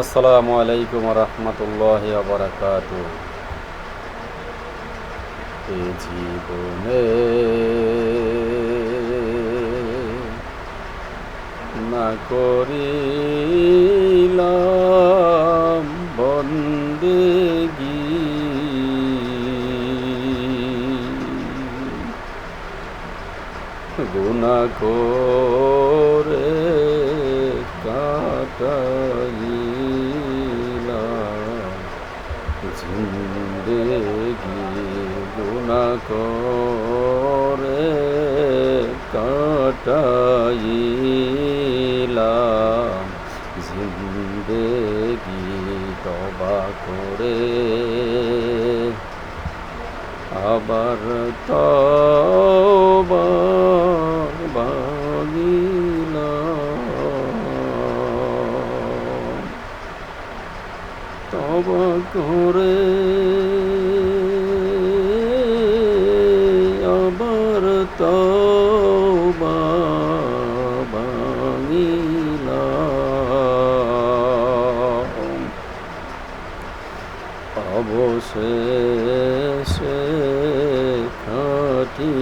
আসসালামু আলাইকুম রহমতুল্লাহি ওয়া বারাকাতুহু। এ জীবনে না করিলাম বন্দেগী, গুনাহ করে কাটাইলাম জিন্দেগি, গুনাহ করে কাটাইলাম জিন্দেগি। তওবা করে আবার তওবা ভাঙিলাম, তওবা করে আবার তওবা ভাঙিলাম। অবশেষে খাঁটি